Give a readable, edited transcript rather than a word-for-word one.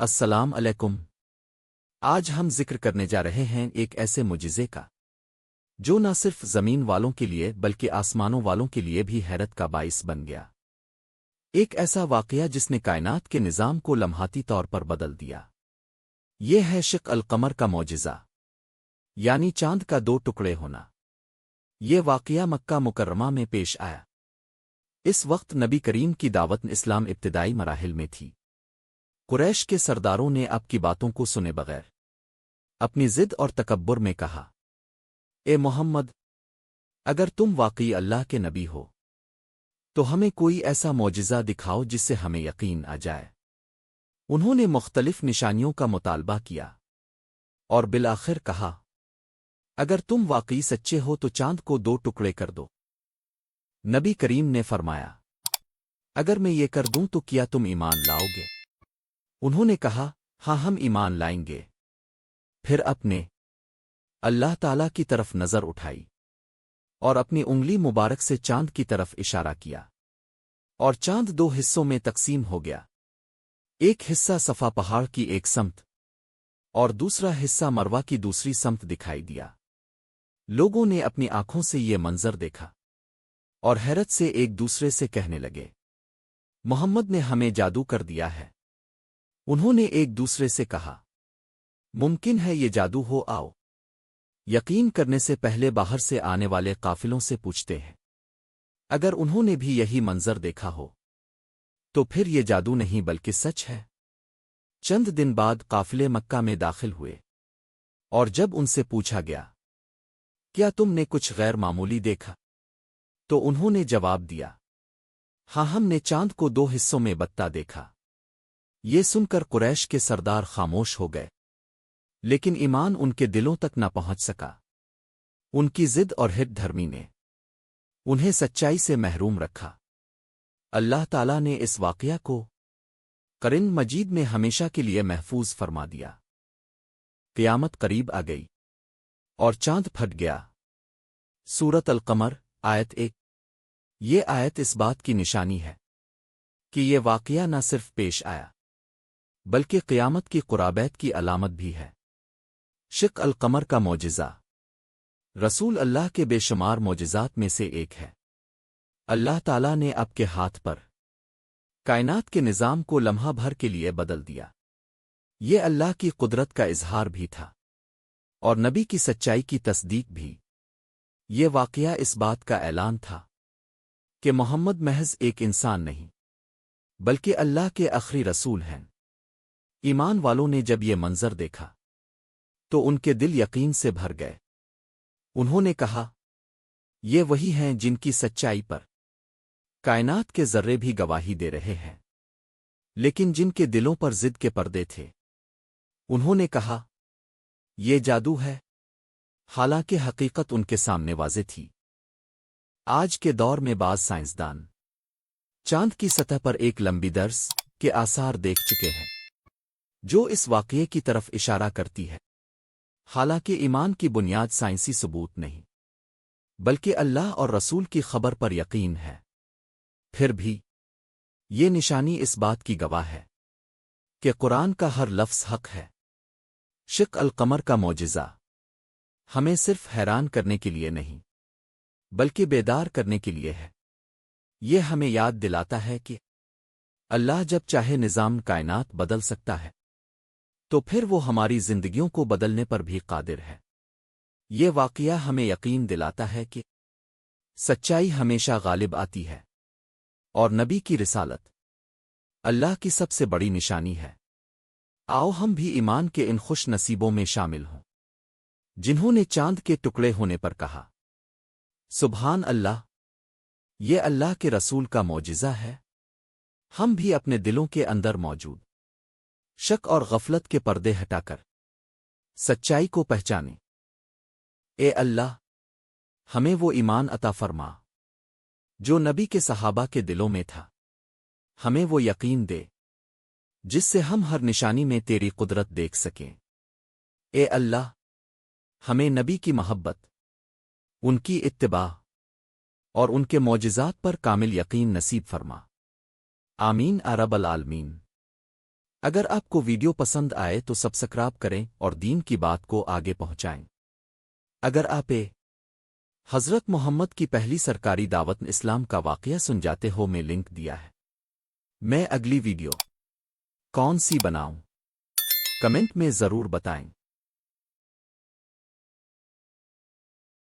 السلام علیکم۔ آج ہم ذکر کرنے جا رہے ہیں ایک ایسے معجزے کا جو نہ صرف زمین والوں کے لیے بلکہ آسمانوں والوں کے لیے بھی حیرت کا باعث بن گیا۔ ایک ایسا واقعہ جس نے کائنات کے نظام کو لمحاتی طور پر بدل دیا۔ یہ ہے شق القمر کا معجزہ، یعنی چاند کا دو ٹکڑے ہونا۔ یہ واقعہ مکہ مکرمہ میں پیش آیا۔ اس وقت نبی کریم کی دعوت اسلام ابتدائی مراحل میں تھی۔ قریش کے سرداروں نے اب کی باتوں کو سنے بغیر اپنی ضد اور تکبر میں کہا، اے محمد، اگر تم واقعی اللہ کے نبی ہو تو ہمیں کوئی ایسا معجزہ دکھاؤ جس سے ہمیں یقین آ جائے۔ انہوں نے مختلف نشانیوں کا مطالبہ کیا اور بالآخر کہا، اگر تم واقعی سچے ہو تو چاند کو دو ٹکڑے کر دو۔ نبی کریم نے فرمایا، اگر میں یہ کر دوں تو کیا تم ایمان لاؤ گے؟ انہوں نے کہا، ہاں ہم ایمان لائیں گے۔ پھر اپنے اللہ تعالی کی طرف نظر اٹھائی اور اپنی انگلی مبارک سے چاند کی طرف اشارہ کیا، اور چاند دو حصوں میں تقسیم ہو گیا۔ ایک حصہ صفا پہاڑ کی ایک سمت اور دوسرا حصہ مروہ کی دوسری سمت دکھائی دیا۔ لوگوں نے اپنی آنکھوں سے یہ منظر دیکھا اور حیرت سے ایک دوسرے سے کہنے لگے، محمد نے ہمیں جادو کر دیا ہے۔ انہوں نے ایک دوسرے سے کہا، ممکن ہے یہ جادو ہو، آؤ یقین کرنے سے پہلے باہر سے آنے والے قافلوں سے پوچھتے ہیں۔ اگر انہوں نے بھی یہی منظر دیکھا ہو تو پھر یہ جادو نہیں بلکہ سچ ہے۔ چند دن بعد قافلے مکہ میں داخل ہوئے، اور جب ان سے پوچھا گیا، کیا تم نے کچھ غیر معمولی دیکھا؟ تو انہوں نے جواب دیا، ہاں ہم نے چاند کو دو حصوں میں بتتا دیکھا۔ یہ سن کر قریش کے سردار خاموش ہو گئے، لیکن ایمان ان کے دلوں تک نہ پہنچ سکا۔ ان کی ضد اور ہٹ دھرمی نے انہیں سچائی سے محروم رکھا۔ اللہ تعالیٰ نے اس واقعہ کو قرآن مجید میں ہمیشہ کے لیے محفوظ فرما دیا۔ قیامت قریب آ گئی اور چاند پھٹ گیا۔ سورۃ القمر آیت 1۔ یہ آیت اس بات کی نشانی ہے کہ یہ واقعہ نہ صرف پیش آیا بلکہ قیامت کی قرابت کی علامت بھی ہے۔ شق القمر کا معجزہ رسول اللہ کے بے شمار معجزات میں سے ایک ہے۔ اللہ تعالیٰ نے اب کے ہاتھ پر کائنات کے نظام کو لمحہ بھر کے لیے بدل دیا۔ یہ اللہ کی قدرت کا اظہار بھی تھا اور نبی کی سچائی کی تصدیق بھی۔ یہ واقعہ اس بات کا اعلان تھا کہ محمد محض ایک انسان نہیں بلکہ اللہ کے آخری رسول ہیں۔ ایمان والوں نے جب یہ منظر دیکھا تو ان کے دل یقین سے بھر گئے۔ انہوں نے کہا، یہ وہی ہیں جن کی سچائی پر کائنات کے ذرے بھی گواہی دے رہے ہیں۔ لیکن جن کے دلوں پر ضد کے پردے تھے، انہوں نے کہا، یہ جادو ہے، حالانکہ حقیقت ان کے سامنے واضح تھی۔ آج کے دور میں بعض سائنسدان چاند کی سطح پر ایک لمبی درس کے آثار دیکھ چکے ہیں جو اس واقعے کی طرف اشارہ کرتی ہے۔ حالانکہ ایمان کی بنیاد سائنسی ثبوت نہیں بلکہ اللہ اور رسول کی خبر پر یقین ہے۔ پھر بھی یہ نشانی اس بات کی گواہ ہے کہ قرآن کا ہر لفظ حق ہے۔ شق القمر کا معجزہ ہمیں صرف حیران کرنے کے لیے نہیں بلکہ بیدار کرنے کے لیے ہے۔ یہ ہمیں یاد دلاتا ہے کہ اللہ جب چاہے نظام کائنات بدل سکتا ہے تو پھر وہ ہماری زندگیوں کو بدلنے پر بھی قادر ہے۔ یہ واقعہ ہمیں یقین دلاتا ہے کہ سچائی ہمیشہ غالب آتی ہے اور نبی کی رسالت اللہ کی سب سے بڑی نشانی ہے۔ آؤ ہم بھی ایمان کے ان خوش نصیبوں میں شامل ہوں جنہوں نے چاند کے ٹکڑے ہونے پر کہا، سبحان اللہ، یہ اللہ کے رسول کا معجزہ ہے۔ ہم بھی اپنے دلوں کے اندر موجود شک اور غفلت کے پردے ہٹا کر سچائی کو پہچانیں۔ اے اللہ، ہمیں وہ ایمان عطا فرما جو نبی کے صحابہ کے دلوں میں تھا۔ ہمیں وہ یقین دے جس سے ہم ہر نشانی میں تیری قدرت دیکھ سکیں۔ اے اللہ، ہمیں نبی کی محبت، ان کی اتباع اور ان کے معجزات پر کامل یقین نصیب فرما۔ آمین رب العالمین۔ اگر آپ کو ویڈیو پسند آئے تو سبسکرائب کریں اور دین کی بات کو آگے پہنچائیں۔ اگر آپ حضرت محمد کی پہلی سرکاری دعوت اسلام کا واقعہ سن جاتے ہو، میں لنک دیا ہے۔ میں اگلی ویڈیو کون سی بناؤں؟ کمنٹ میں ضرور بتائیں۔